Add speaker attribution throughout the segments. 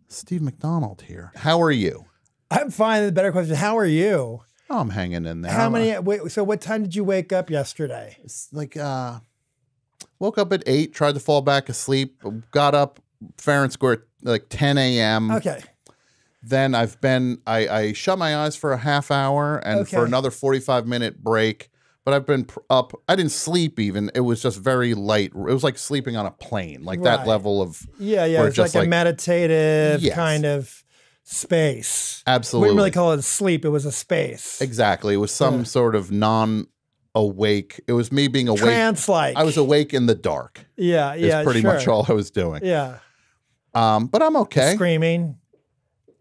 Speaker 1: Steve McDonald here. How are you?
Speaker 2: I'm fine. The better question, how are you?
Speaker 1: Oh, I'm hanging in there.
Speaker 2: So what time did you wake up yesterday?
Speaker 1: It's like, woke up at 8, tried to fall back asleep, got up fair and square at like 10 a.m.
Speaker 2: Okay.
Speaker 1: Then I shut my eyes for a half hour and for another 45-minute break. But I've been up. I didn't sleep even. It was just very light. It was like sleeping on a plane, like that level of.
Speaker 2: Yeah. It's like a meditative kind of space.
Speaker 1: Absolutely.
Speaker 2: We didn't really call it sleep. It was a space.
Speaker 1: Exactly. It was some sort of non-awake. It was me being awake.
Speaker 2: Trance-like.
Speaker 1: I was awake in the dark.
Speaker 2: Yeah.
Speaker 1: Is pretty much all I was doing.
Speaker 2: Yeah.
Speaker 1: But I'm okay.
Speaker 2: Screaming.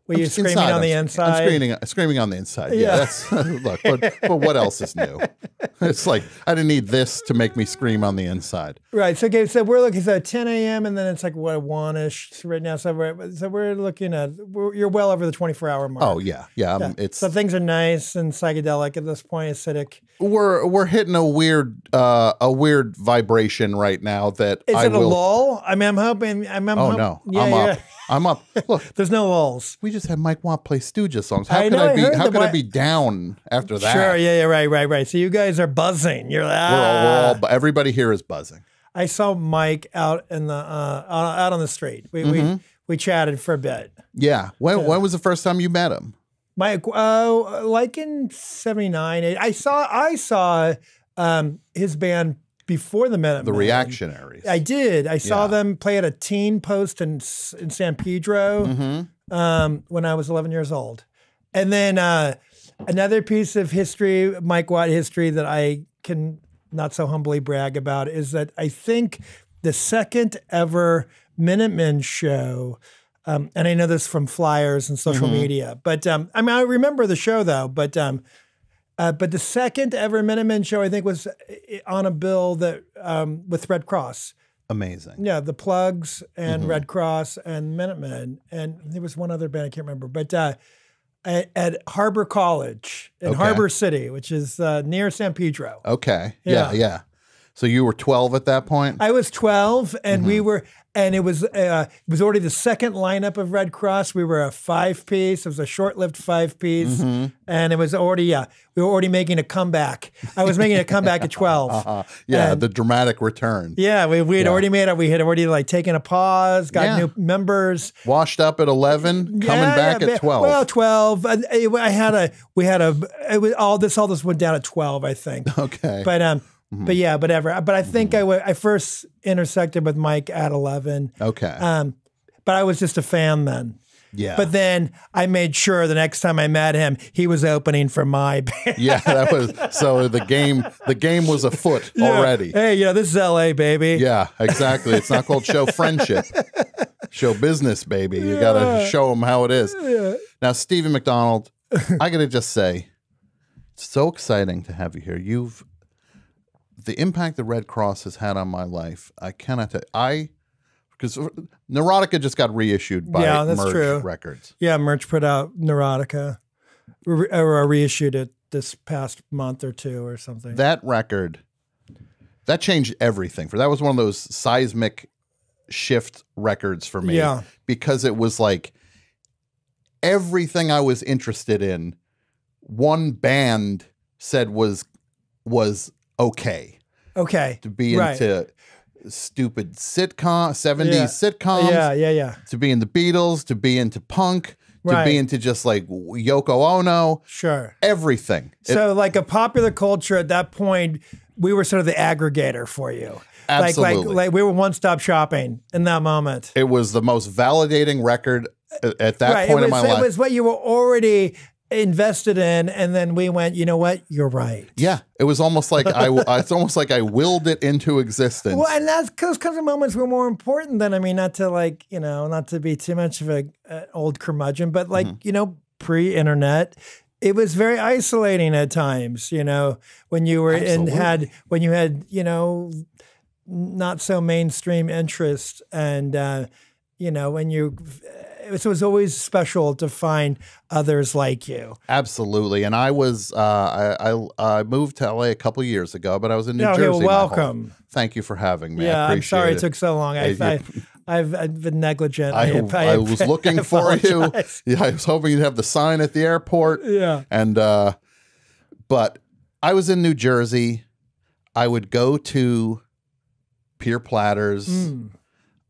Speaker 2: Were you screaming on the inside?
Speaker 1: I'm screaming on the inside. Yeah. That's look. But what else is new? It's like I didn't need this to make me scream on the inside.
Speaker 2: Right. So, so we're looking at 10 a.m. and then it's like what 1-ish right now. So we're looking at you're well over the 24-hour mark.
Speaker 1: Oh yeah.
Speaker 2: So things are nice and psychedelic at this point. Acidic.
Speaker 1: We're hitting a weird vibration right now. That
Speaker 2: is it a lull? I mean, I'm hoping.
Speaker 1: No. Yeah, I'm up. Look,
Speaker 2: there's no lulls.
Speaker 1: We just had Mike Watt play Stooges songs. How could I be down after that?
Speaker 2: Sure. Yeah. Right. So you guys are buzzing. You're
Speaker 1: everybody here is buzzing.
Speaker 2: I saw Mike out in the out on the street. We chatted for a bit.
Speaker 1: Yeah. When was the first time you met him?
Speaker 2: Mike, like in '79. I saw his band before the Minutemen.
Speaker 1: The Reactionaries.
Speaker 2: I did. I saw them play at a teen post in San Pedro when I was 11 years old. And then another piece of history, Mike Watt history, that I can not so humbly brag about is that I think the second ever Minutemen show, and I know this from flyers and social media, but I mean, I remember the show though, but the second ever Minutemen show, I think, was on a bill that with Red Cross.
Speaker 1: Amazing.
Speaker 2: Yeah, the Plugs and Red Cross and Minutemen, and there was one other band I can't remember, but at Harbor College in Harbor City, which is near San Pedro.
Speaker 1: Okay. Yeah. So you were 12 at that point?
Speaker 2: I was 12, and we were, and it was already the second lineup of Red Cross. We were a 5-piece. It was a short-lived 5-piece, and it was already, we were already making a comeback. I was making a comeback at 12.
Speaker 1: Yeah, the dramatic return.
Speaker 2: Yeah, we had already made it. We had already like taken a pause, got new members.
Speaker 1: Washed up at 11, coming back at 12.
Speaker 2: Well, 12. All this went down at 12, I think.
Speaker 1: Okay.
Speaker 2: But yeah, whatever. But I think I first intersected with Mike at 11.
Speaker 1: Okay.
Speaker 2: But I was just a fan then.
Speaker 1: Yeah.
Speaker 2: But then I made sure the next time I met him, he was opening for my band.
Speaker 1: Yeah, that was so the game was afoot already.
Speaker 2: Hey, this is LA, baby.
Speaker 1: Yeah, exactly. It's not called show friendship. Show business, baby. You got to show them how it is. Yeah. Now, Stephen McDonald, I got to just say, it's so exciting to have you here. The impact the Red Cross has had on my life, I cannot tell. Because Neurotica just got reissued by Merge Records.
Speaker 2: Yeah, Merge put out Neurotica, or reissued it this past month or two or something.
Speaker 1: That record, that changed everything. That was one of those seismic shift records for me. Yeah. Because it was like everything I was interested in, one band said was okay.
Speaker 2: Okay.
Speaker 1: To be into stupid 70s sitcoms.
Speaker 2: Yeah.
Speaker 1: To be in the Beatles, to be into punk, to be into just like Yoko Ono.
Speaker 2: Sure.
Speaker 1: Everything.
Speaker 2: So like a popular culture at that point, we were sort of the aggregator for you.
Speaker 1: Absolutely.
Speaker 2: Like we were one-stop shopping in that moment.
Speaker 1: It was the most validating record at that point in my life.
Speaker 2: It was what you were already invested in, and then we went, you know what, you're right.
Speaker 1: Yeah, it was almost like it's almost like I willed it into existence.
Speaker 2: Well, and that's because the moments were more important than, I mean, not to be too much of an old curmudgeon, but like, pre-internet, it was very isolating at times, when you were when you had, not so mainstream interest, and when it was always special to find others like you.
Speaker 1: Absolutely. And I was, I moved to LA a couple of years ago, but I was in New Jersey.
Speaker 2: Welcome.
Speaker 1: Thank you for having me.
Speaker 2: Yeah,
Speaker 1: I appreciate
Speaker 2: I'm sorry it took so long. I've been negligent.
Speaker 1: I was looking for you.
Speaker 2: apologize.
Speaker 1: Yeah, I was hoping you'd have the sign at the airport.
Speaker 2: Yeah.
Speaker 1: And but I was in New Jersey. I would go to Pier Platters.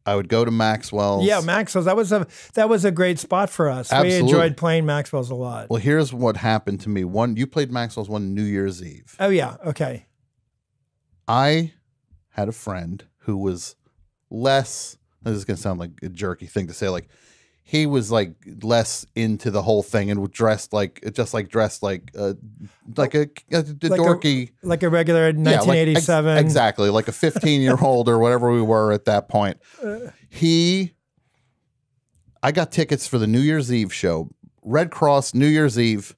Speaker 1: I would go to Maxwell's.
Speaker 2: Yeah, Maxwell's. That was a great spot for us.
Speaker 1: Absolutely.
Speaker 2: We enjoyed playing Maxwell's a lot.
Speaker 1: Well, here's what happened to me. You played Maxwell's one New Year's Eve.
Speaker 2: Oh yeah. Okay.
Speaker 1: I had a friend who was less. This is gonna sound like a jerky thing to say. Like he was like less into the whole thing and dressed like a dorky,
Speaker 2: like a regular 1987.
Speaker 1: Like, exactly, like a 15-year-old or whatever we were at that point. I got tickets for the New Year's Eve show. Red Cross New Year's Eve.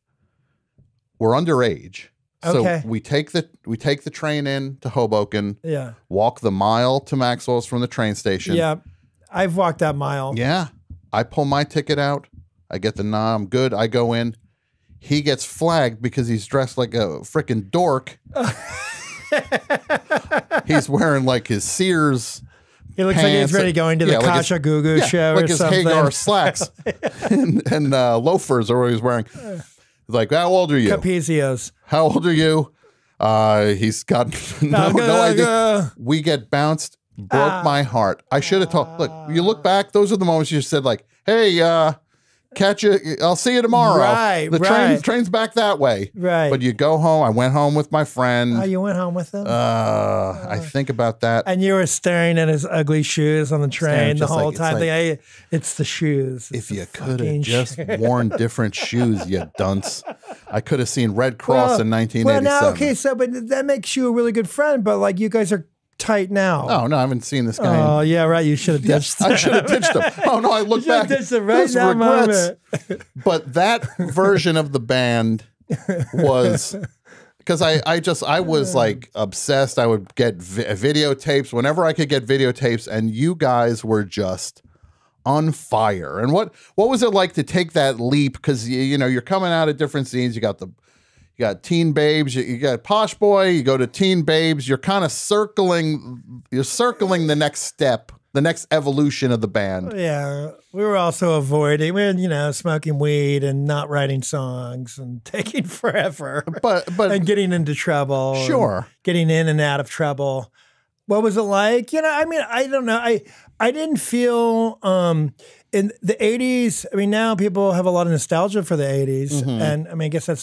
Speaker 1: We're underage.
Speaker 2: Okay.
Speaker 1: So we take the train in to Hoboken.
Speaker 2: Yeah.
Speaker 1: Walk the mile to Maxwell's from the train station.
Speaker 2: Yeah. I've walked that mile.
Speaker 1: Yeah. I pull my ticket out. I get the nod. I'm good. I go in. He gets flagged because he's dressed like a freaking dork. He's wearing like his Sears.
Speaker 2: He looks like he's ready going to the Kasha Gugu show
Speaker 1: like
Speaker 2: or
Speaker 1: his
Speaker 2: something.
Speaker 1: Hagar slacks and loafers are what he's wearing. He's like, how old are you?
Speaker 2: Capezios.
Speaker 1: How old are you? He's got no idea. We get bounced. Broke my heart. I should have told. Look, you look back. Those are the moments you said, like, "Hey, catch you. I'll see you tomorrow."
Speaker 2: Right.
Speaker 1: The train's back that way.
Speaker 2: Right.
Speaker 1: But you go home. I went home with my friend.
Speaker 2: Oh, you went home with him?
Speaker 1: I think about that.
Speaker 2: And you were staring at his ugly shoes on the train the whole
Speaker 1: like,
Speaker 2: time.
Speaker 1: like,
Speaker 2: hey, it's the shoes.
Speaker 1: If you could have just worn different shoes, you dunce. I could have seen Red Cross in 1987.
Speaker 2: Well, now, okay, but that makes you a really good friend. But like, you guys are tight now.
Speaker 1: Oh no, I haven't seen this guy.
Speaker 2: Oh yeah, right. You should have ditched.
Speaker 1: I should have ditched him. Oh no, I look back.
Speaker 2: Ditched him right now, moment.
Speaker 1: But that version of the band was because I was like obsessed. I would get videotapes whenever I could get videotapes, and you guys were just on fire. And what was it like to take that leap? Because you know you're coming out of different scenes. You got Teen Babes, you got Posh Boy, you go to Teen Babes, you're kind of circling the next step, the next evolution of the band.
Speaker 2: Yeah. We were also avoiding, smoking weed and not writing songs and taking forever. But and getting into trouble.
Speaker 1: Sure.
Speaker 2: Getting in and out of trouble. What was it like? I don't know. I didn't feel in the 80s, now people have a lot of nostalgia for the 80s. And I guess that's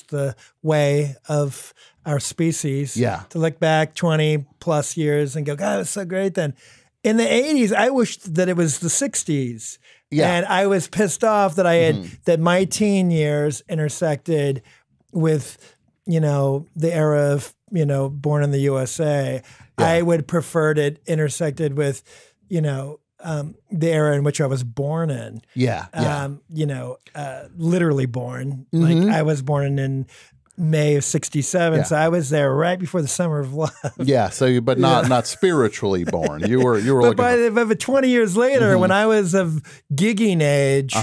Speaker 2: the way of our species.
Speaker 1: Yeah.
Speaker 2: To look back 20 plus years and go, God, it was so great then. In the 80s, I wished that it was the 60s. Yeah. And I was pissed off that I had, that my teen years intersected with, the era of, Born in the USA. Yeah. I would prefer it intersected with, the era in which I was born in.
Speaker 1: Yeah.
Speaker 2: Literally born. Like I was born in May of 67. Yeah. So I was there right before the Summer of Love.
Speaker 1: Yeah. So but not spiritually born. You were
Speaker 2: but 20 years later, when I was of gigging age,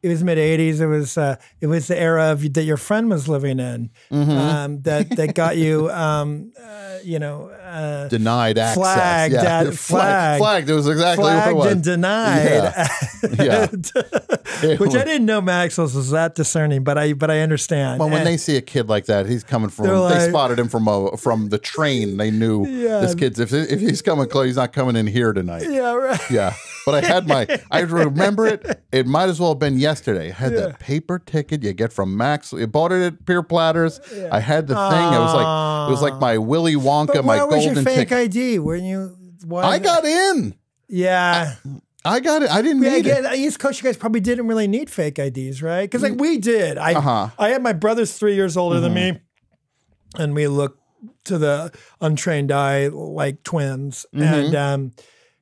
Speaker 2: it was mid '80s. It was the era that your friend was living in. That got you,
Speaker 1: denied access.
Speaker 2: Flagged.
Speaker 1: Yeah. Flagged. It was exactly what it was.
Speaker 2: And denied.
Speaker 1: Yeah.
Speaker 2: Which I didn't know Maxwell's was that discerning, but I understand.
Speaker 1: Well, when they see a kid like that, he's coming from. They spotted him from the train. They knew this kid's if he's coming close, he's not coming in here tonight.
Speaker 2: Yeah. Right.
Speaker 1: Yeah. But I remember it. It might as well have been yesterday. I had that paper ticket you get from Max. You bought it at Pier Platters. Yeah. I had the thing. It was like my Willy Wonka, my golden ticket. Where was your fake
Speaker 2: ID? Weren't you?
Speaker 1: I got in.
Speaker 2: Yeah.
Speaker 1: I got it. I didn't need it.
Speaker 2: East Coast, you guys probably didn't really need fake IDs, right? Because we did. I had my brother's 3 years older than me, and we looked to the untrained eye like twins, and.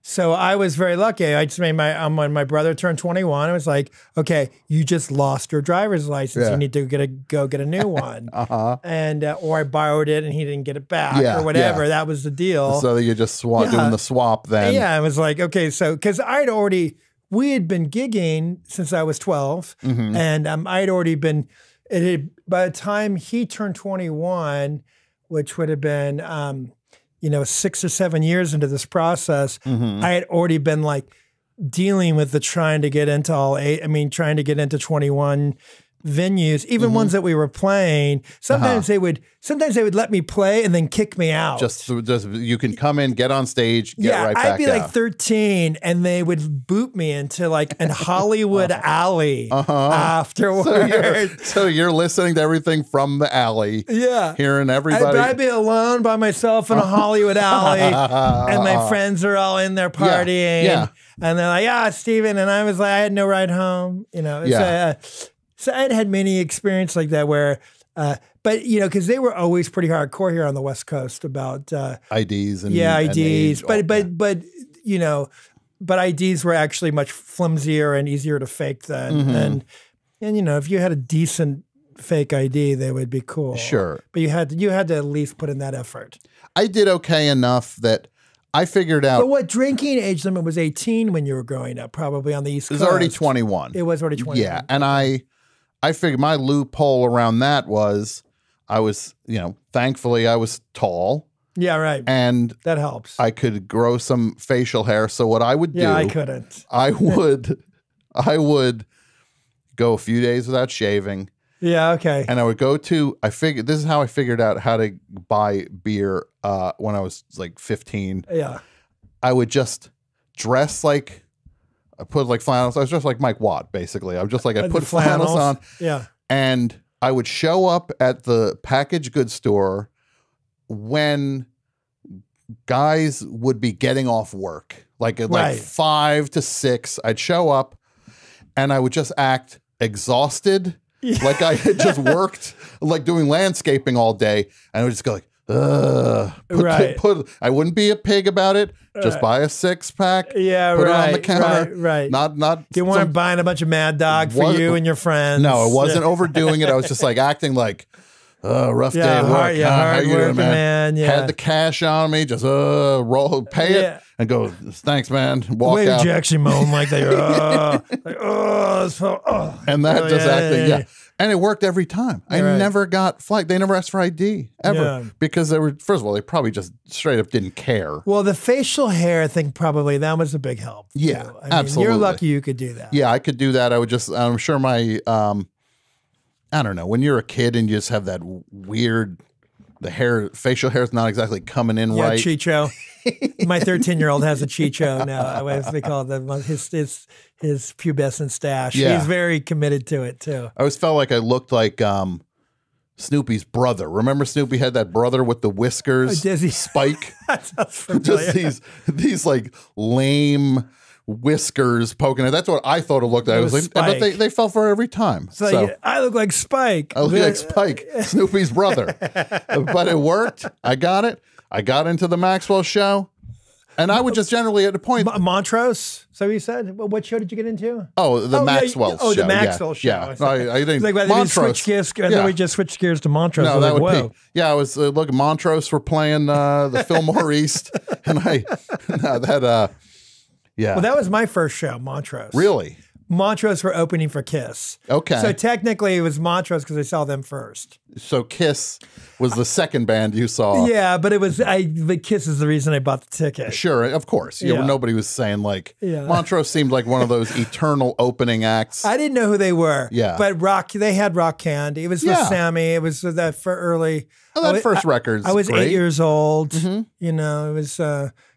Speaker 2: So I was very lucky. I just made when my brother turned 21, I was like, okay, you just lost your driver's license. Yeah. You need to go get a new one. And or I borrowed it and he didn't get it back or whatever. Yeah. That was the deal.
Speaker 1: So you just doing the swap then.
Speaker 2: Yeah, I was like, okay, so because we had been gigging since I was 12, and I'd already been. By the time he turned 21, which would have been 6 or 7 years into this process, I had already been like dealing with the trying to get into trying to get into 21 venues, even ones that we were playing. Sometimes they would let me play and then kick me out.
Speaker 1: Just you can come in, get on stage, get right back out.
Speaker 2: I'd be like 13 and they would boot me into like an Hollywood alley afterwards.
Speaker 1: So you're listening to everything from the alley.
Speaker 2: Yeah.
Speaker 1: Hearing everybody.
Speaker 2: I'd be alone by myself in a Hollywood alley and my friends are all in there partying.
Speaker 1: Yeah.
Speaker 2: And they're like, Steven. And I was like, I had no ride home. So I'd had many experiences like that where, but because they were always pretty hardcore here on the West Coast about
Speaker 1: IDs and
Speaker 2: IDs,
Speaker 1: and
Speaker 2: but IDs were actually much flimsier and easier to fake then, and if you had a decent fake ID, they would be cool.
Speaker 1: Sure,
Speaker 2: but you had to at least put in that effort.
Speaker 1: I did okay enough that I figured out.
Speaker 2: But what drinking age limit was 18 when you were growing up? Probably on the East Coast.
Speaker 1: It was already 21.
Speaker 2: It was already 21.
Speaker 1: Yeah, and I figured my loophole around that was I was, thankfully I was tall.
Speaker 2: Yeah, right.
Speaker 1: And
Speaker 2: that helps.
Speaker 1: I could grow some facial hair. So what I would do,
Speaker 2: I couldn't.
Speaker 1: I would go a few days without shaving.
Speaker 2: Yeah, okay.
Speaker 1: And I would go to, this is how I figured out how to buy beer when I was like 15.
Speaker 2: Yeah.
Speaker 1: I would just dress like, I put like flannels. I was just like Mike Watt, basically. I was just like, I put flannels on.
Speaker 2: Yeah.
Speaker 1: And I would show up at the packaged goods store when guys would be getting off work, like 5 to 6. I'd show up and I would just act exhausted. Yeah. Like I had just worked, like doing landscaping all day. And I would just go like, I wouldn't be a pig about it. Just buy a 6-pack.
Speaker 2: Yeah,
Speaker 1: put it on the counter.
Speaker 2: Right.
Speaker 1: Not.
Speaker 2: You weren't buying a bunch of Mad Dog for you and your friends.
Speaker 1: No, I wasn't overdoing it. I was just like acting like, rough day at work.
Speaker 2: Hard working, man. Yeah.
Speaker 1: Had the cash on me. Just pay it and go. Thanks, man. Walk out.
Speaker 2: You actually moan like they
Speaker 1: and that just acting. Yeah. And it worked every time. I never got flagged. They never asked for ID ever because they were, first of all, they probably just straight up didn't care.
Speaker 2: Well, the facial hair, I think probably that was a big help.
Speaker 1: Yeah,
Speaker 2: too.
Speaker 1: absolutely.
Speaker 2: You're lucky you could do that.
Speaker 1: Yeah, I could do that. I would just, I'm sure my, I don't know, when you're a kid and you just have that weird, facial hair is not exactly coming in right.
Speaker 2: Chicho. My 13-year-old has a Chicho now. As they call it, his pubescent stash.
Speaker 1: Yeah.
Speaker 2: He's very committed to it too.
Speaker 1: I always felt like I looked like Snoopy's brother. Remember Snoopy had that brother with the whiskers?
Speaker 2: Does he?
Speaker 1: Spike.
Speaker 2: That sounds familiar.
Speaker 1: Just these like lame whiskers poking it. That's what I thought it looked like. I was like, but they fell for it every time.
Speaker 2: So I look like Spike.
Speaker 1: I look like Spike, Snoopy's brother. But it worked. I got it. I got into the Maxwell show. And I would just generally at the point.
Speaker 2: Montrose? So you said? Well, what show did you get into?
Speaker 1: Oh, the Maxwell show.
Speaker 2: Oh, the Maxwell show.
Speaker 1: Yeah. I think
Speaker 2: like,
Speaker 1: Montrose.
Speaker 2: And then we just switched gears to Montrose.
Speaker 1: No, that would
Speaker 2: be.
Speaker 1: Yeah, I was looking. Montrose were playing the Fillmore East. And yeah.
Speaker 2: Well, that was my first show, Montrose.
Speaker 1: Really?
Speaker 2: Montrose were opening for Kiss.
Speaker 1: Okay.
Speaker 2: So technically it was Montrose because I saw them first.
Speaker 1: So Kiss was the second band you saw.
Speaker 2: Yeah, but but Kiss is the reason I bought the ticket.
Speaker 1: Sure, of course. Yeah. Nobody was saying like, Montrose seemed like one of those eternal opening acts.
Speaker 2: I didn't know who they were.
Speaker 1: Yeah.
Speaker 2: But they had Rock Candy. It was with Sammy. It was that for early.
Speaker 1: Oh, that first record's
Speaker 2: I was
Speaker 1: great.
Speaker 2: 8 years old. It was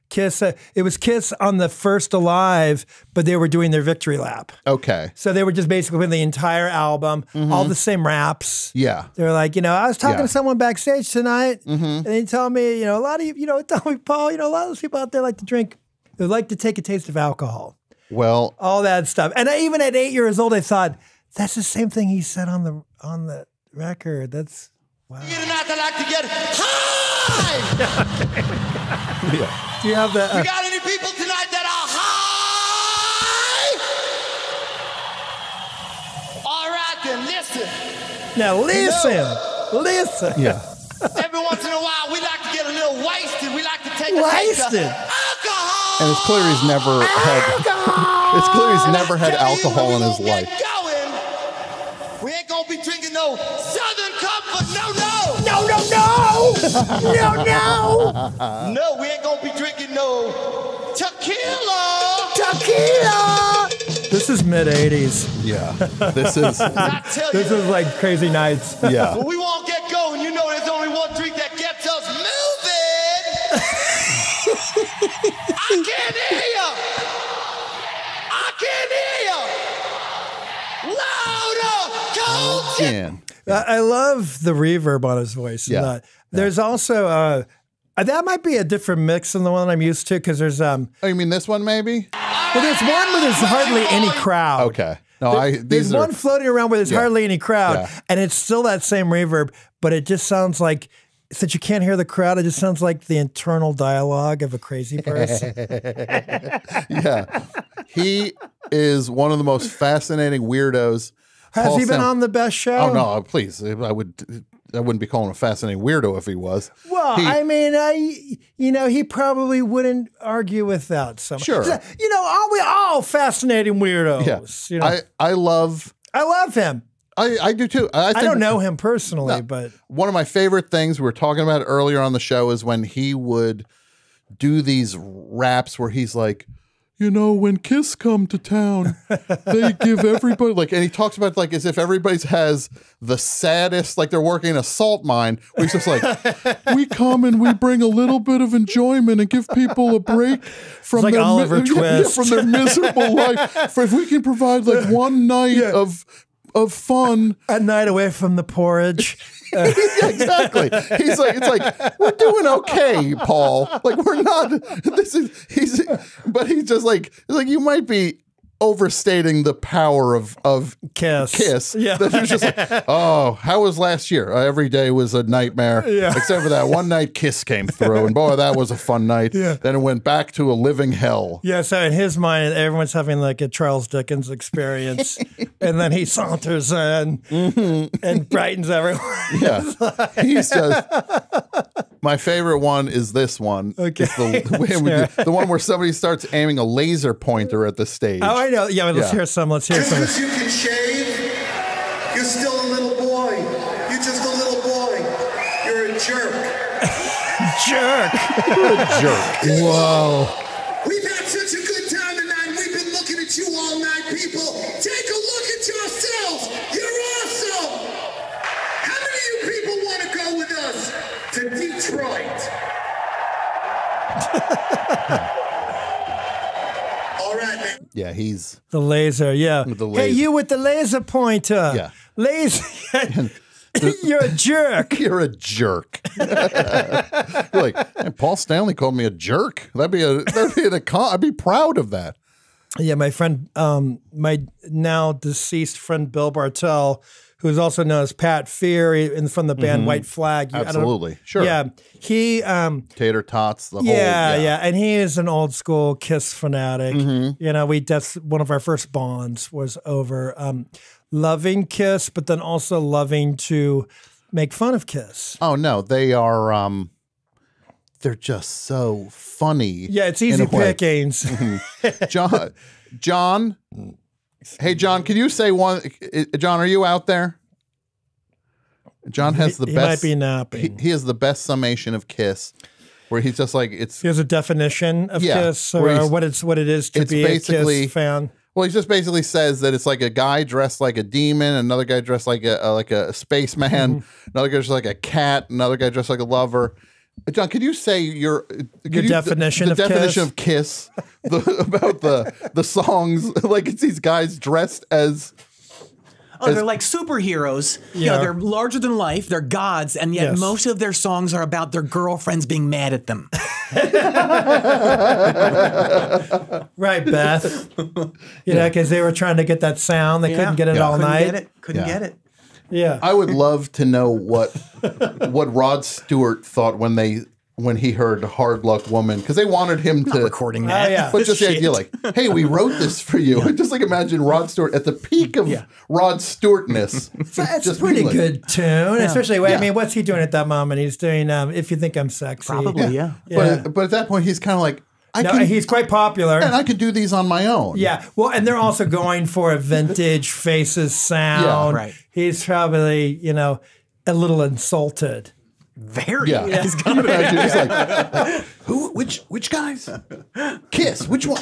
Speaker 2: Kiss. It was Kiss on the first Alive, but they were doing their victory lap.
Speaker 1: Okay.
Speaker 2: So they were just basically playing the entire album, all the same raps.
Speaker 1: Yeah.
Speaker 2: They were like, I was talking to someone backstage tonight, and they told me, a lot of you, told me, Paul, a lot of those people out there like to drink, they like to take a taste of alcohol.
Speaker 1: Well,
Speaker 2: all that stuff. And even at 8 years old, I thought, that's the same thing he said on the record. That's, wow.
Speaker 3: You tonight that like to get high.
Speaker 1: Yeah.
Speaker 2: Do you have the?
Speaker 3: We got any people tonight that are high? All right, then listen.
Speaker 2: Now listen.
Speaker 1: Yeah.
Speaker 3: Every once in a while, we like to get a little wasted. We like to take a taste of alcohol.
Speaker 1: And it's clear he's never had. It's clear he's never had alcohol in his life.
Speaker 3: We ain't gonna be drinking no Southern Comfort. No.
Speaker 2: No.
Speaker 3: No, we ain't gonna be drinking no tequila.
Speaker 2: Tequila. This is mid '80s.
Speaker 1: Yeah, this is
Speaker 3: I tell you,
Speaker 2: This is like Crazy Nights.
Speaker 1: yeah.
Speaker 3: when we won't get going, you know there's only one drink that gets us moving. I can't hear you. I can't hear you. Louder, cold.
Speaker 1: Yeah.
Speaker 2: I love the reverb on his voice.
Speaker 1: Yeah.
Speaker 2: There's also that might be a different mix than the one I'm used to because there's
Speaker 1: Oh, you mean this one maybe?
Speaker 2: well, there's one where there's hardly any crowd.
Speaker 1: Okay. No,
Speaker 2: There's
Speaker 1: these are
Speaker 2: one floating around where there's hardly any crowd,
Speaker 1: Yeah.
Speaker 2: and it's still that same reverb, but it just sounds like since you can't hear the crowd, it just sounds like the internal dialogue of a crazy person.
Speaker 1: yeah. He is one of the most fascinating weirdos.
Speaker 2: Has
Speaker 1: Paul
Speaker 2: he been
Speaker 1: Sam-
Speaker 2: on the best show?
Speaker 1: Oh no, please. I wouldn't be calling him a fascinating weirdo if he was.
Speaker 2: Well,
Speaker 1: He-
Speaker 2: I mean, he probably wouldn't argue with that.
Speaker 1: Sure.
Speaker 2: You know, are we all fascinating weirdos?
Speaker 1: Yeah.
Speaker 2: You know,
Speaker 1: I love
Speaker 2: him.
Speaker 1: I do too. I
Speaker 2: I don't know him personally, but
Speaker 1: one of my favorite things we were talking about earlier on the show is when he would do these raps where he's like, you know, when Kiss come to town, they give everybody like, and he talks about like as if everybody's has the saddest, like they're working in a salt mine, where he's just like, we come and we bring a little bit of enjoyment and give people a break from
Speaker 2: like
Speaker 1: their
Speaker 2: Oliver Twist.
Speaker 1: from their miserable life. For if we can provide like one night of fun.
Speaker 2: a night away from the porridge.
Speaker 1: Yeah, exactly. He's like, it's like, we're doing okay, Paul. Like, we're not, but he's just like, you might be overstating the power of Kiss.
Speaker 2: Yeah.
Speaker 1: That he was just like, oh, how was last year? Every day was a nightmare.
Speaker 2: Yeah.
Speaker 1: Except for that one night Kiss came through. And boy, that was a fun night.
Speaker 2: Yeah.
Speaker 1: Then it went back to a living hell.
Speaker 2: Yeah, so in his mind, everyone's having like a Charles Dickens experience, and then he saunters in and brightens everyone.
Speaker 1: Yeah. He's just, my favorite one is this one.
Speaker 2: Okay.
Speaker 1: It's the one where somebody starts aiming a laser pointer at the stage.
Speaker 2: Oh, I know. Yeah, let's hear some. Let's hear some.
Speaker 4: Because you can shave, you're still a little boy. You're just a little boy. You're a jerk.
Speaker 2: Jerk.
Speaker 1: You're a jerk.
Speaker 2: Whoa.
Speaker 4: We've had such a good time tonight. We've been looking at you all night, people. Take a look at yourselves. You're awesome. How many of you people want to go with us to Detroit? All right, man.
Speaker 1: Yeah, he's
Speaker 2: The laser, yeah.
Speaker 1: With the
Speaker 2: Hey,
Speaker 1: laser.
Speaker 2: you with the laser pointer.
Speaker 1: Yeah.
Speaker 2: Laser. You're a jerk.
Speaker 1: you're a jerk. You're like, "Hey, Paul Stanley called me a jerk. I'd be proud of that.
Speaker 2: Yeah, my friend, my now deceased friend Bill Bartell, who is also known as Pat Fear from the band White Flag.
Speaker 1: Absolutely. Sure.
Speaker 2: Yeah, he.
Speaker 1: Tater tots, the whole
Speaker 2: Yeah, and he is an old school Kiss fanatic. You know, that's one of our first bonds was over loving Kiss, but then also loving to make fun of Kiss.
Speaker 1: Oh no, they are they're just so funny.
Speaker 2: Yeah, it's
Speaker 1: in
Speaker 2: easy
Speaker 1: a way.
Speaker 2: pickings.
Speaker 1: John, hey John, can you say one? John, are you out there? John has the
Speaker 2: he
Speaker 1: best.
Speaker 2: might be napping.
Speaker 1: He has the best summation of Kiss, where he's just like it's.
Speaker 2: He has a definition of
Speaker 1: Yeah,
Speaker 2: Kiss
Speaker 1: where
Speaker 2: or
Speaker 1: he's-
Speaker 2: what it is to
Speaker 1: it's
Speaker 2: be a
Speaker 1: basically-
Speaker 2: Kiss fan.
Speaker 1: Well, he just basically says that it's like a guy dressed like a demon, another guy dressed like a spaceman, another guy dressed like a cat, another guy dressed like a lover. John, could you say your
Speaker 2: definition
Speaker 1: the
Speaker 2: of
Speaker 1: definition of Kiss about the songs? Like it's these guys dressed as.
Speaker 5: Oh, they're like superheroes. You
Speaker 2: Yeah.
Speaker 5: know, they're larger than life. They're gods, and yet
Speaker 2: Yes.
Speaker 5: most of their songs are about their girlfriends being mad at them.
Speaker 2: Right, Beth. You know, because they were trying to get that sound. They couldn't get it all
Speaker 5: Couldn't
Speaker 2: night.
Speaker 5: get it. Couldn't
Speaker 1: Yeah.
Speaker 5: get it.
Speaker 2: Yeah.
Speaker 1: I would love to know what Rod Stewart thought when he heard "Hard Luck Woman" because they wanted him to
Speaker 5: Recording that.
Speaker 2: yeah.
Speaker 1: But just the
Speaker 5: Shit.
Speaker 1: idea, like, hey, we wrote this for you. Just like imagine Rod Stewart at the peak of Rod Stewartness.
Speaker 2: It's a
Speaker 1: Just
Speaker 2: pretty
Speaker 1: being like-
Speaker 2: good tune, especially. I
Speaker 1: Yeah.
Speaker 2: mean, what's he doing at that moment? He's doing "If You Think I'm Sexy."
Speaker 5: Probably, yeah.
Speaker 2: Yeah.
Speaker 1: But at that point, he's kind of like,
Speaker 2: No, he's quite popular.
Speaker 1: and I can do these on my own.
Speaker 2: Yeah. Well, and they're also going for a vintage Faces sound.
Speaker 5: right.
Speaker 2: He's probably, a little insulted
Speaker 5: Very.
Speaker 1: Yeah.
Speaker 5: He's gonna be.
Speaker 1: He's like, who? Which guys? Kiss. Which one?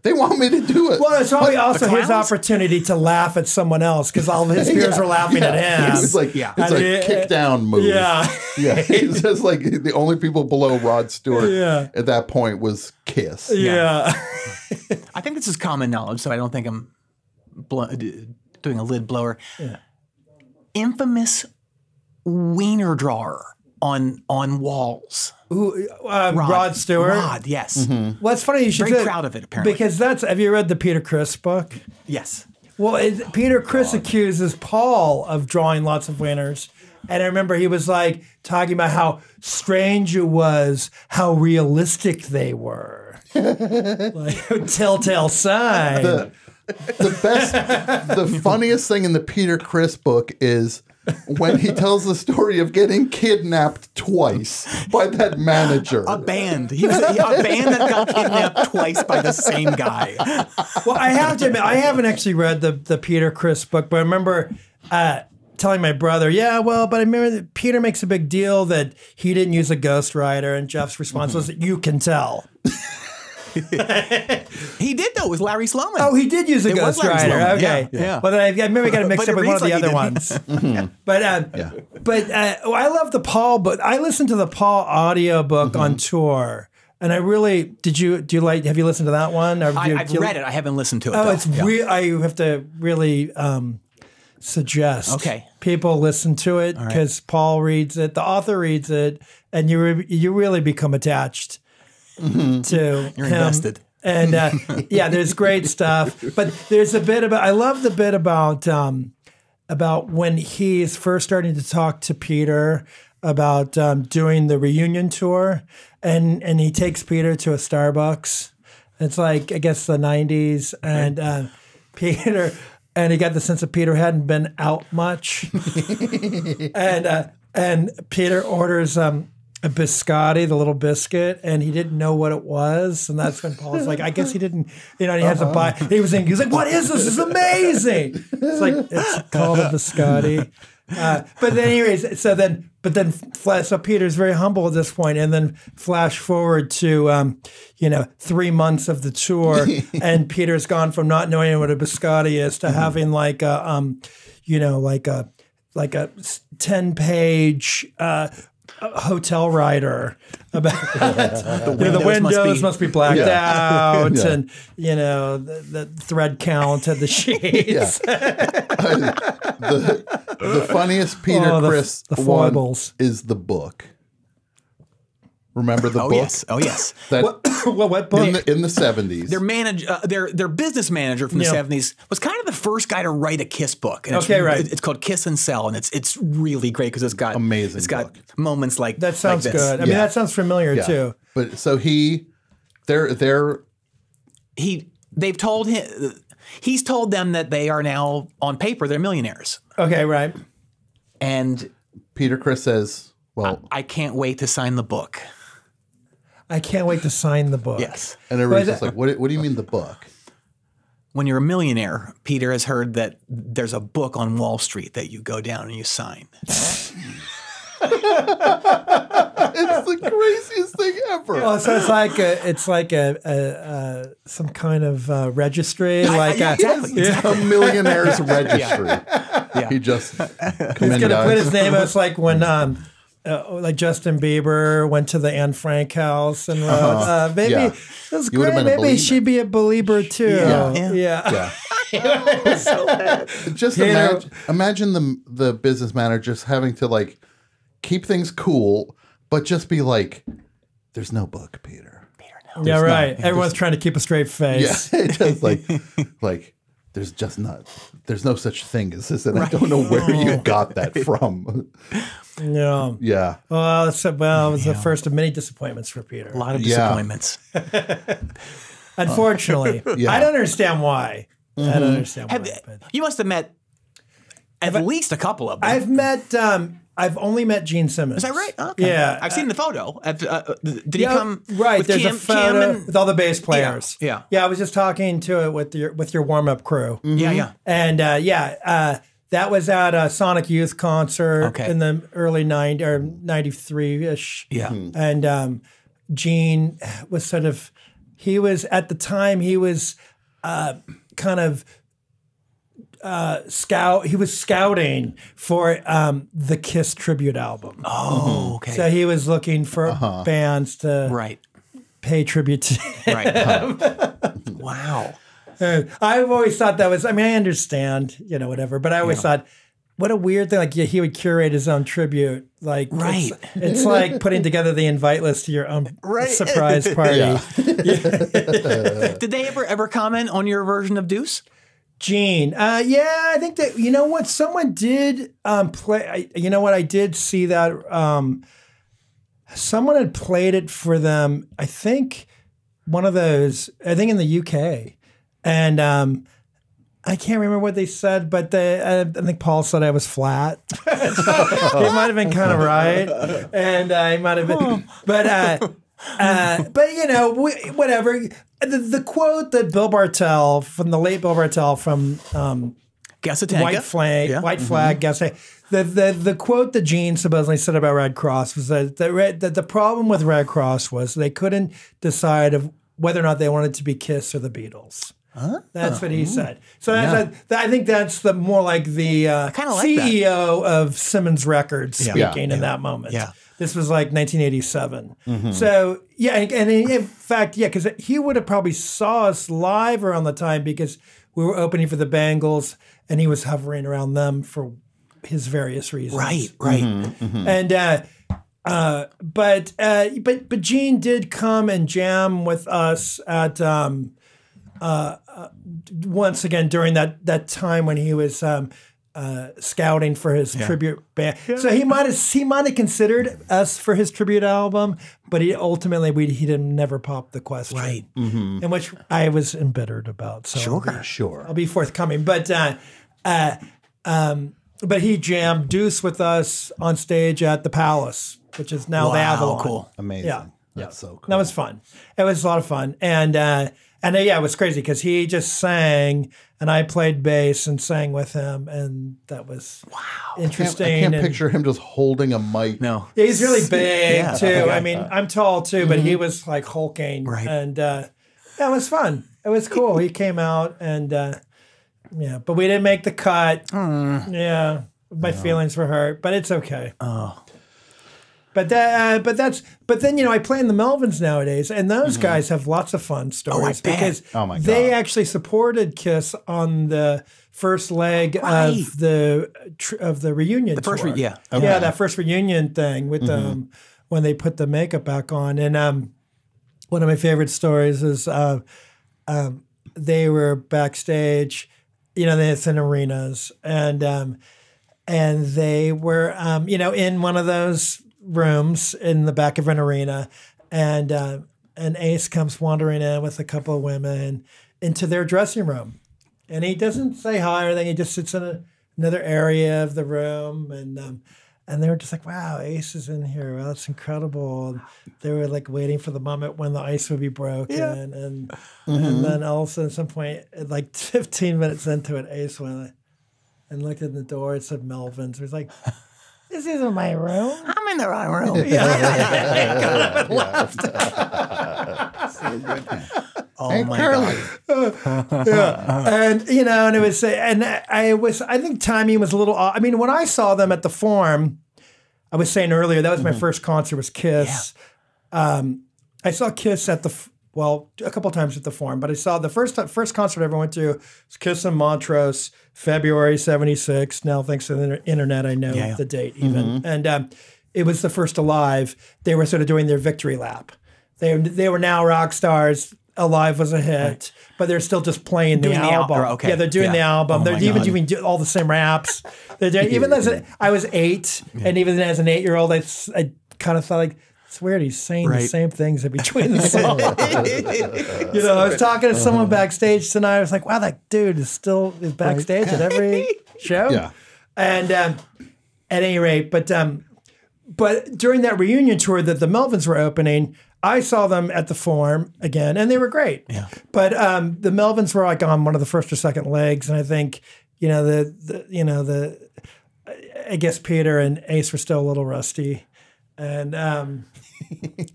Speaker 1: They want me to do it.
Speaker 2: Well, it's probably also his
Speaker 5: clowns?
Speaker 2: opportunity to laugh at someone else because all of his peers were laughing at him.
Speaker 1: It's like
Speaker 5: Yeah.
Speaker 1: it's like kick down move.
Speaker 2: Yeah.
Speaker 1: Yeah. It's just like the only people below Rod Stewart at that point was Kiss.
Speaker 2: Yeah.
Speaker 5: I think this is common knowledge, so I don't think I'm doing a lid blower.
Speaker 2: Yeah.
Speaker 5: Infamous wiener drawer on walls.
Speaker 2: Ooh, Rod Stewart.
Speaker 5: Rod, yes.
Speaker 1: Mm-hmm.
Speaker 2: Well, it's funny you should
Speaker 5: Very
Speaker 2: say
Speaker 5: proud of it, apparently.
Speaker 2: because have you read the Peter Criss book?
Speaker 5: Yes.
Speaker 2: Well, Peter Criss accuses Paul of drawing lots of wieners. And I remember he was like talking about how strange it was, how realistic they were. Like telltale sign.
Speaker 1: The funniest thing in the Peter Criss book is when he tells the story of getting kidnapped twice by that manager.
Speaker 5: A band. He was a band that got kidnapped twice by the same guy.
Speaker 2: Well, I have to admit, I haven't actually read the Peter Criss book, but I remember telling my brother, but I remember that Peter makes a big deal that he didn't use a ghostwriter, and Jeff's response was, "You can tell."
Speaker 5: He did though with Larry Sloman.
Speaker 2: Oh, he did use a
Speaker 5: It was Larry
Speaker 2: ghostwriter.
Speaker 5: Sloman.
Speaker 2: Okay,
Speaker 5: Yeah.
Speaker 2: Well, then I remember I got it mixed
Speaker 5: But
Speaker 2: up
Speaker 5: it
Speaker 2: with one of the
Speaker 5: reads
Speaker 2: other
Speaker 5: like he
Speaker 2: ones. But I love the Paul book. I listened to the Paul audio book on tour. And I really have you listened to that one? Or
Speaker 5: I've read it. I haven't listened to it.
Speaker 2: Oh,
Speaker 5: though.
Speaker 2: it's I have to really suggest people listen to it because Paul reads it, the author reads it, and you really become attached to
Speaker 5: You're
Speaker 2: him.
Speaker 5: invested.
Speaker 2: And there's great stuff. But there's a bit about I love the bit about when he's first starting to talk to Peter about doing the reunion tour, and he takes Peter to a Starbucks. It's like I guess the 90s, and Peter. And he got the sense that Peter hadn't been out much, and Peter orders a biscotti, the little biscuit, and he didn't know what it was, and that's when Paul's like, I guess he didn't, and he has to buy. He was like, what is this? This is amazing. It's like it's called a biscotti. But then, anyways, so Peter's very humble at this point, and then flash forward to 3 months of the tour, and Peter's gone from not knowing what a biscotti is to having like a 10-page hotel writer about the windows must be blacked out, and the thread count of the sheets.
Speaker 1: The funniest Peter Criss
Speaker 2: the
Speaker 1: one
Speaker 2: foibles
Speaker 1: is the book. Remember the book?
Speaker 5: Oh yes.
Speaker 1: That
Speaker 2: what book?
Speaker 1: in the 70s.
Speaker 5: Their business manager from the 70s was kind of the first guy to write a Kiss book. And it's called Kiss and Sell, and it's really great because it's got
Speaker 1: amazing.
Speaker 5: It's got moments like
Speaker 2: that sounds
Speaker 5: like this.
Speaker 2: good. I mean, that sounds familiar too.
Speaker 1: But so
Speaker 5: they've told him. He's told them that they are now, on paper, they're millionaires.
Speaker 2: Okay, right.
Speaker 5: And
Speaker 1: Peter Criss says, well,
Speaker 5: I can't wait to sign the book.
Speaker 2: I can't wait to sign the book.
Speaker 5: Yes.
Speaker 1: And everybody's just like, what do you mean the book?
Speaker 5: When you're a millionaire, Peter has heard that there's a book on Wall Street that you go down and you sign.
Speaker 1: It's the craziest thing ever.
Speaker 2: Oh, so it's like some kind of registry,
Speaker 5: Exactly.
Speaker 1: A millionaire's registry.
Speaker 5: Yeah.
Speaker 1: He just
Speaker 2: He's gonna put his name. It's like when like Justin Bieber went to the Anne Frank house and wrote, maybe it was
Speaker 1: You would've
Speaker 2: great.
Speaker 1: been a
Speaker 2: Maybe
Speaker 1: believer.
Speaker 2: she'd be a believer too.
Speaker 1: Yeah. Just imagine the business manager just having to like keep things cool, but just be like, "There's no book, Peter."
Speaker 2: Yeah, right. Everyone's trying to keep a straight face.
Speaker 1: Yeah, it's just like there's no such thing as this, and I don't know where you got that from.
Speaker 2: Yeah.
Speaker 1: Yeah.
Speaker 2: Well, it was the first of many disappointments for Peter.
Speaker 5: A lot of disappointments.
Speaker 2: Unfortunately, I don't understand why. I don't understand why.
Speaker 5: You must have met at least a couple of them.
Speaker 2: I've only met Gene Simmons.
Speaker 5: Is that right? Okay.
Speaker 2: Yeah.
Speaker 5: I've seen the photo. Did he come?
Speaker 2: Right.
Speaker 5: With
Speaker 2: There's
Speaker 5: Cam,
Speaker 2: a photo
Speaker 5: Cam and,
Speaker 2: with all the bass players.
Speaker 5: Yeah.
Speaker 2: Yeah. I was just talking to it with your warm up crew.
Speaker 5: Yeah.
Speaker 2: And that was at a Sonic Youth concert in the early 90s or 93-ish.
Speaker 5: Yeah.
Speaker 2: And Gene was he was kind of he was scouting for the Kiss tribute album.
Speaker 5: Oh, okay.
Speaker 2: So he was looking for bands to pay tribute to him.
Speaker 5: Wow.
Speaker 2: I've always thought that was, I mean, I understand, whatever, but I always thought, what a weird thing. Like, he would curate his own tribute. Like, it's like putting together the invite list to your own surprise party.
Speaker 1: Yeah.
Speaker 5: Did they ever comment on your version of Deuce?
Speaker 2: Gene. I think that, what, someone did play, I did see that someone had played it for them, I think one of those, I think in the UK. And I can't remember what they said, but I think Paul said I was flat. So he might have been kind of right. And I might have been, but whatever. The quote that Bill Bartell, from the late Bill Bartell from White Flag, the quote that Gene supposedly said about Red Cross was that the problem with Red Cross was they couldn't decide of whether or not they wanted to be Kiss or the Beatles. That's what he said. So I think that's the more like the CEO of Simmons Records speaking in that moment. Yeah. This was like 1987. Mm-hmm. So, and in fact, because he would have probably saw us live around the time because we were opening for the Bangles and he was hovering around them for his various reasons. Right.
Speaker 5: Mm-hmm.
Speaker 2: And but Gene did come and jam with us at once again during that time when he was scouting for his tribute band. Yeah. So he might have considered us for his tribute album, but he never popped the question.
Speaker 5: Right.
Speaker 2: Mm-hmm. In which I was embittered about. So
Speaker 1: Sure.
Speaker 2: I'll be forthcoming. But he jammed Deuce with us on stage at the Palace, which is now the Avalon.
Speaker 5: Cool.
Speaker 1: Amazing.
Speaker 2: Yeah.
Speaker 1: That's so cool.
Speaker 2: That was fun. It was a lot of fun. And it was crazy because he just sang and I played bass and sang with him. And that was interesting.
Speaker 1: I can't picture him just holding a mic.
Speaker 5: No.
Speaker 2: Yeah, he's really big too. I mean, I'm tall too, but he was like hulking.
Speaker 5: Right.
Speaker 2: And it was fun. It was cool. He came out and but we didn't make the cut. Yeah. My feelings were hurt, but it's okay.
Speaker 5: Oh.
Speaker 2: But then I play in the Melvins nowadays, and those guys have lots of fun stories because they actually supported Kiss on the first leg of the reunion.
Speaker 5: The first,
Speaker 2: tour. That first reunion thing with when they put the makeup back on. And one of my favorite stories is they were backstage. It's in arenas, and they were in one of those rooms in the back of an arena, and Ace comes wandering in with a couple of women into their dressing room, and he doesn't say hi or anything. He just sits in another area of the room, and they were just like, "Wow, Ace is in here! Wow, that's incredible!" And they were like waiting for the moment when the ice would be broken, and then all of a sudden, at some point, like 15 minutes into it, Ace went and looked at the door. It said Melvins. It was like, this isn't my room.
Speaker 5: I'm in the wrong room.
Speaker 1: Oh my God.
Speaker 2: And and it was, and I think timing was a little off. I mean, when I saw them at the Forum, I was saying earlier, that was my first concert was Kiss. Yeah. I saw Kiss at a couple times at the Forum, but I saw the first concert I ever went to was Kiss in Montrose, February 76. Now, thanks to the internet, I know the date even. And it was the first Alive. They were sort of doing their victory lap. They were now rock stars. Alive was a hit, but they're still just playing the album. Yeah, they're doing the album. They're even doing all the same raps. They're doing, even as I was 8, and even as an 8-year-old, I kind of thought like, it's weird. He's saying the same things in between the songs. I was talking to someone backstage tonight. I was like, wow, that dude is backstage at every show.
Speaker 1: Yeah.
Speaker 2: And at any rate, but during that reunion tour that the Melvins were opening, I saw them at the Forum again, and they were great. Yeah. But the Melvins were like on one of the first or second legs, and I think I guess Peter and Ace were still a little rusty, and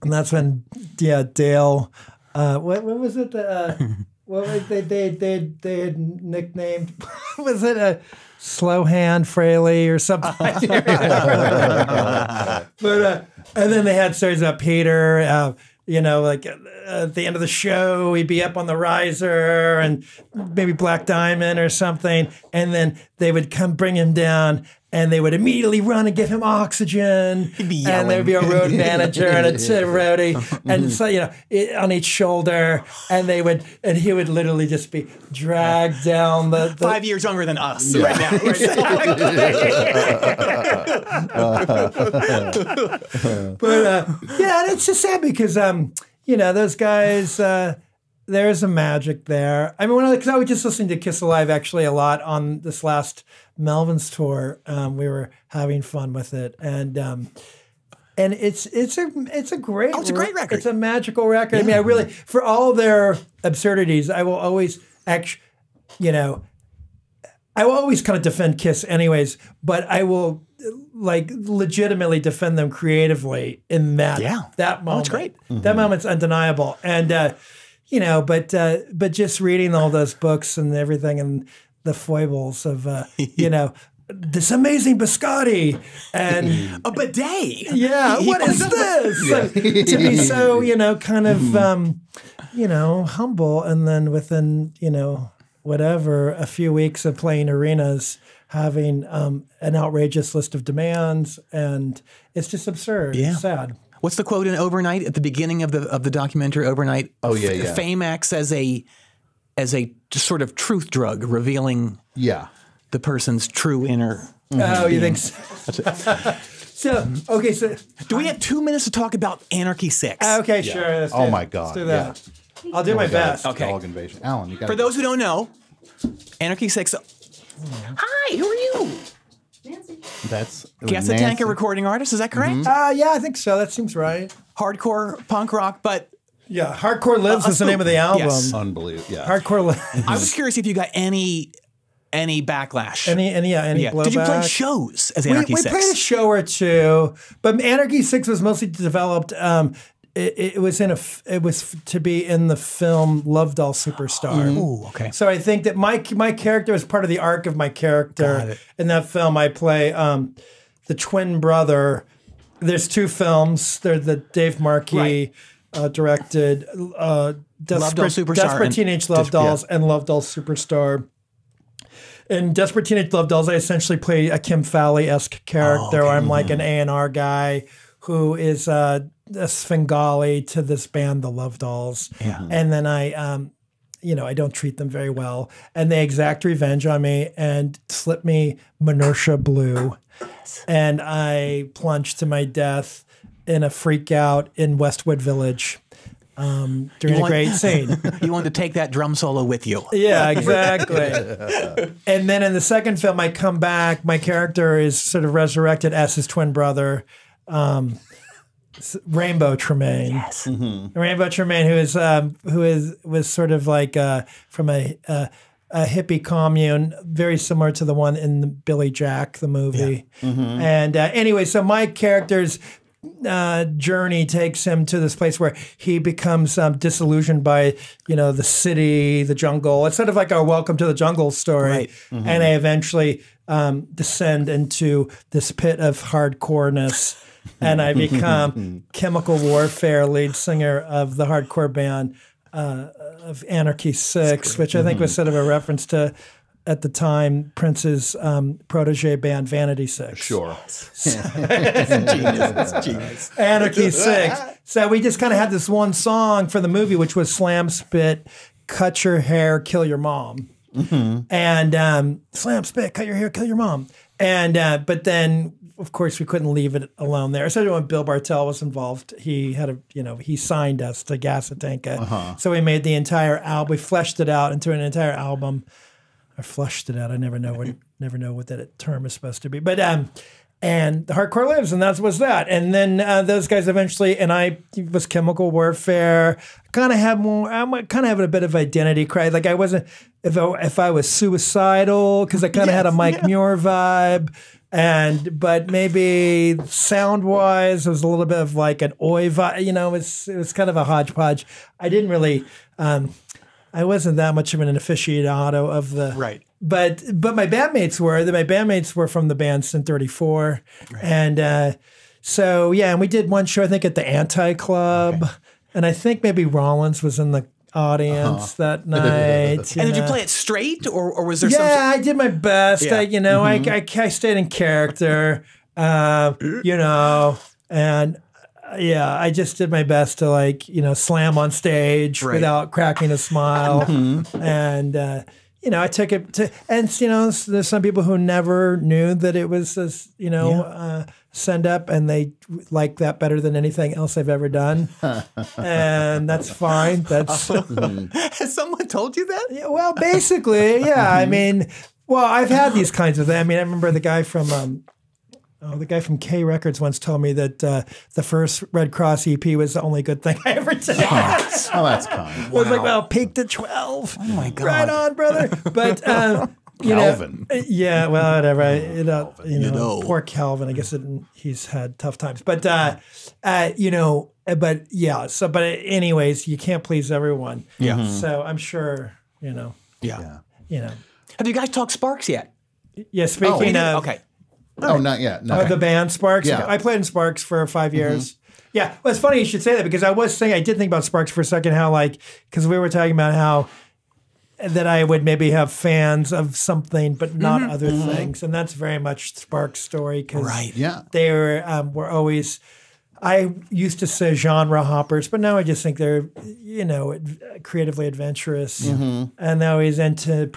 Speaker 2: that's when Dale. What was it? What was they had nicknamed? Was it a slow hand Fraley or something? But and then they had stories about Peter. Like at the end of the show, he'd be up on the riser and maybe Black Diamond or something, and then they would come bring him down. And they would immediately run and give him oxygen.
Speaker 5: He'd be yelling.
Speaker 2: And there'd be a road manager and a roadie, and so on each shoulder. And he would literally just be dragged down the
Speaker 5: 5 years younger than us right now.
Speaker 2: But and it's just sad because those guys. There's a magic there. I mean, because I was just listening to Kiss Alive actually a lot on this last Melvin's tour. We were having fun with it, and it's a great
Speaker 5: record.
Speaker 2: It's a magical record. Yeah. I mean, I really, for all their absurdities, I will always I will always kind of defend Kiss anyways, but I will legitimately defend them creatively in that moment.
Speaker 5: Oh, it's great.
Speaker 2: That moment's undeniable, and. But just reading all those books and everything and the foibles of, this amazing biscotti and
Speaker 5: a bidet.
Speaker 2: Yeah, what is this? To be so, kind of, humble, and then within, a few weeks of playing arenas, having an outrageous list of demands, and it's just absurd.
Speaker 5: Yeah.
Speaker 2: It's sad.
Speaker 5: What's the quote in Overnight at the beginning of the documentary Overnight?
Speaker 1: Oh yeah.
Speaker 5: Fame acts as a sort of truth drug, revealing the person's true inner.
Speaker 2: Oh, you think so? So
Speaker 5: do we have 2 minutes to talk about Anarchy 6?
Speaker 2: Okay, sure.
Speaker 1: Oh my God.
Speaker 2: Let's do that. Yeah. I'll do my best.
Speaker 5: Okay.
Speaker 1: Dog invasion. Alan, you got.
Speaker 5: For those who don't know, Anarchy 6. Hi, who are you?
Speaker 1: That's
Speaker 5: Gasatanka recording artist, is that correct?
Speaker 2: Yeah, I think so. That seems right.
Speaker 5: Hardcore punk rock, but
Speaker 2: Hardcore Lives is the name of the album.
Speaker 5: Yes.
Speaker 1: Unbelievable. Yeah.
Speaker 2: Hardcore Lives.
Speaker 5: I was curious if you got any backlash.
Speaker 2: Any blowback.
Speaker 5: Did you play shows as Anarchy 6?
Speaker 2: We played a show or two, but Anarchy 6 was mostly developed. It was to be in the film Love Doll Superstar.
Speaker 5: Ooh, okay.
Speaker 2: So I think that my character is part of the arc of my character. In that film, I play the twin brother. There's 2 films. They're the Dave Markey directed Desperate Teenage Love Dolls and Love Doll Superstar. In Desperate Teenage Love Dolls, I essentially play a Kim Fowley-esque character where I'm like an A&R guy who is a Svengali to this band, the Love Dolls. Yeah. And then I don't treat them very well. And they exact revenge on me and slip me Minertia Blue. And I plunge to my death in a freak out in Westwood Village during a great scene.
Speaker 5: You wanted to take that drum solo with you.
Speaker 2: Yeah, exactly. And then in the second film, I come back. My character is sort of resurrected as his twin brother, Rainbow Tremaine.
Speaker 5: Yes.
Speaker 2: Rainbow Tremaine, who was sort of like from a hippie commune, very similar to the one in the Billy Jack, the movie. Yeah. And anyway, so my character's journey takes him to this place where he becomes disillusioned by the city, the jungle. It's sort of like a Welcome to the Jungle story. Right. And I eventually descend into this pit of hardcoreness. And I become Chemical Warfare lead singer of the hardcore band of Anarchy 6, which I think was sort of a reference to, at the time, Prince's protege band Vanity 6.
Speaker 1: Sure.
Speaker 5: It's genius.
Speaker 2: Anarchy 6. So we just kind of had this one song for the movie, which was Slam Spit, Cut Your Hair, Kill Your Mom. And Slam Spit, Cut Your Hair, Kill Your Mom. And but then, of course, we couldn't leave it alone there. Especially when Bill Bartell was involved. He had he signed us to Gasatanka. So we made the entire album. We fleshed it out into an entire album. Or flushed it out. I never know what that term is supposed to be. But And the hardcore lives, and that was that. And then those guys eventually, and I was Chemical Warfare. Kind of had more. I'm kind of having a bit of identity crisis. Like I wasn't if I was suicidal because I kind of had a Mike Muir vibe, but maybe sound wise, it was a little bit of like an oi vibe. You know, it was kind of a hodgepodge. I didn't really. I wasn't that much of an aficionado of the
Speaker 5: right.
Speaker 2: But my bandmates were. My bandmates were from the band Sin 34. Right. And so, yeah, and we did one show, I think, at the Anti-Club. Okay. And I think maybe Rollins was in the audience that night.
Speaker 5: And did you play it straight, or was there
Speaker 2: some... Yeah, I did my best. Yeah. I stayed in character, you know, and... Yeah, I just did my best to slam on stage without cracking a smile. And, I took it to, and, there's some people who never knew that it was, send up, and they like that better than anything else I've ever done. And that's fine. That's
Speaker 5: Has someone told you that?
Speaker 2: Yeah, well, basically, yeah. I mean, I've had these kinds of things. I mean, I remember the guy from K Records once told me that the first Red Cross EP was the only good thing I ever did.
Speaker 1: Oh, that's kind.
Speaker 2: I was like, well, peaked at 12.
Speaker 5: Oh, my God.
Speaker 2: Right on, brother. But,
Speaker 1: Calvin.
Speaker 2: Yeah, well, whatever. Poor Calvin. I guess he's had tough times. But, but anyways, you can't please everyone.
Speaker 5: Yeah.
Speaker 2: So I'm sure,
Speaker 5: Yeah.
Speaker 2: Have
Speaker 5: you guys talked Sparks yet?
Speaker 2: Yeah, speaking of.
Speaker 5: Okay.
Speaker 1: Oh, not yet. No.
Speaker 2: The band Sparks?
Speaker 1: Yeah.
Speaker 2: I played in Sparks for 5 years. Yeah. Well, it's funny you should say that because I did think about Sparks for a second, because we were talking about how that I would maybe have fans of something, but not other things. And that's very much Sparks' story because they were always, I used to say genre hoppers, but now I just think they're, creatively adventurous. And they're always into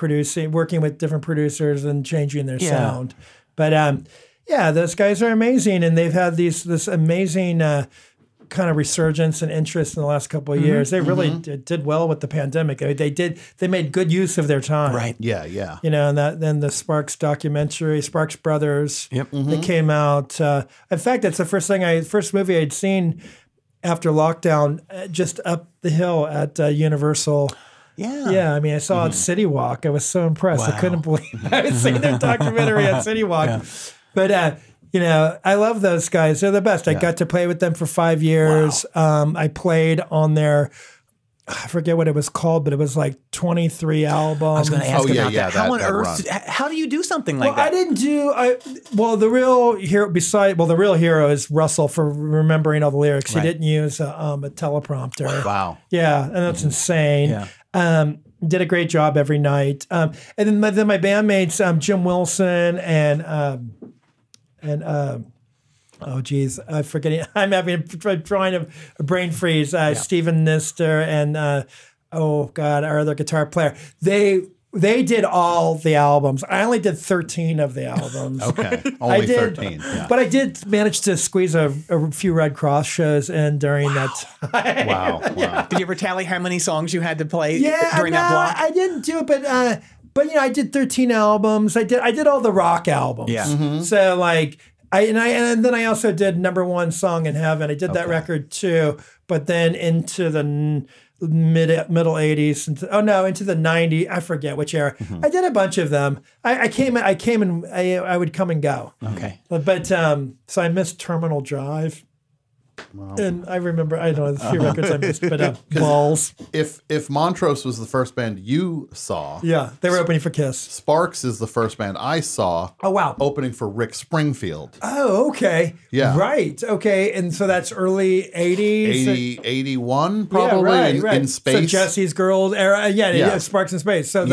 Speaker 2: working with different producers and changing their sound. But those guys are amazing, and they've had this amazing kind of resurgence and interest in the last couple of years. They really did well with the pandemic. They made good use of their time.
Speaker 5: Right.
Speaker 1: Yeah.
Speaker 2: And then the Sparks documentary, Sparks Brothers, that came out. In fact, that's the first movie I'd seen after lockdown, just up the hill at Universal. Yeah. I mean, I saw it at City Walk. I was so impressed.
Speaker 5: Wow.
Speaker 2: I couldn't believe I was seeing their documentary at City Walk. But, I love those guys. They're the best. I got to play with them for 5 years.
Speaker 5: Wow.
Speaker 2: I played on their, I forget what it was called, but it was like 23 albums. I was
Speaker 5: going to ask about that. How on earth, how do you do something like that?
Speaker 2: I didn't do, the real hero, the real hero is Russell for remembering all the lyrics. Right. He didn't use a teleprompter.
Speaker 1: Wow.
Speaker 2: Yeah, and that's insane. Yeah. Did a great job every night. And then my bandmates, Jim Wilson and oh geez, I'm forgetting. I'm trying a brain freeze. Stephen Nister and our other guitar player. They did all the albums. I only did 13 of the albums.
Speaker 1: Okay, only 13. Yeah.
Speaker 2: But I did manage to squeeze a few Red Cross shows in during that time.
Speaker 1: Wow.
Speaker 5: Did you ever tally how many songs you had to play during that block?
Speaker 2: I didn't do it, but I did 13 albums. I did all the rock albums.
Speaker 5: Yeah.
Speaker 2: So and then I also did Number One Song in Heaven. I did that record too, but then into the middle 80s into the 90s. I forget which era. I did a bunch of them. I came and I would come and go.
Speaker 5: Okay.
Speaker 2: But so I missed Terminal Drive. Wow. And I remember, I don't know, a few records I missed, but Balls.
Speaker 1: If Montrose was the first band you saw.
Speaker 2: Yeah, they were opening for Kiss.
Speaker 1: Sparks is the first band I saw.
Speaker 2: Oh, wow.
Speaker 1: Opening for Rick Springfield.
Speaker 2: Oh, okay.
Speaker 1: Yeah.
Speaker 2: Right. Okay. And so that's early 80s?
Speaker 1: 81, probably, in Space.
Speaker 2: So Jesse's Girls era. Yeah. Sparks in Space. So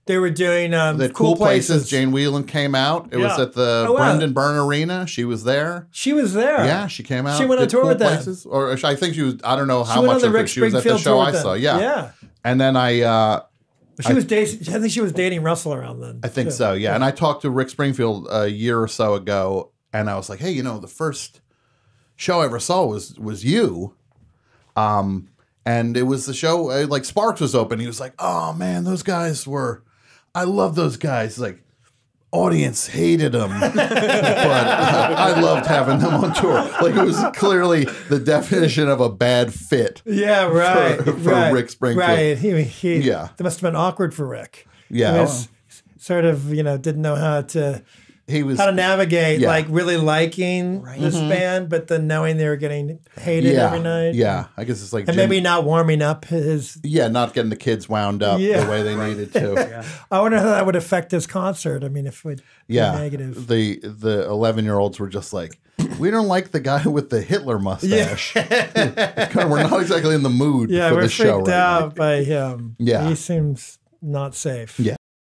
Speaker 2: they were doing
Speaker 1: the Cool Places. Jane Whelan came out. It was at the Brendan Byrne Arena. She was there.
Speaker 2: She was there.
Speaker 1: Yeah, she came out.
Speaker 2: She went on tour with them.
Speaker 1: Or I think she was, I don't know how much of it. She was at the show I saw. Yeah. And then I
Speaker 2: think she was dating Russell around then.
Speaker 1: I think so, yeah. And I talked to Rick Springfield a year or so ago, and I was like, hey, the first show I ever saw was you. And it was the show, like Sparks was open. He was like, oh, man, those guys were... I love those guys. Like, audience hated him, but I loved having them on tour. Like, it was clearly the definition of a bad fit.
Speaker 2: Yeah, right.
Speaker 1: For Rick Springfield.
Speaker 2: Right. That must have been awkward for Rick.
Speaker 1: Yeah.
Speaker 2: He was sort of, didn't know how to navigate, like really liking this band, but then knowing they were getting hated every night.
Speaker 1: Yeah, I guess it's like,
Speaker 2: and maybe not warming up his.
Speaker 1: Yeah, not getting the kids wound up the way they needed to.
Speaker 2: I wonder how that would affect his concert. I mean, if it would be negative.
Speaker 1: The 11-year-olds were just like, we don't like the guy with the Hitler mustache. We're not exactly in the mood for the show.
Speaker 2: We're freaked out by him.
Speaker 1: Yeah,
Speaker 2: he seems not safe.
Speaker 1: Yeah.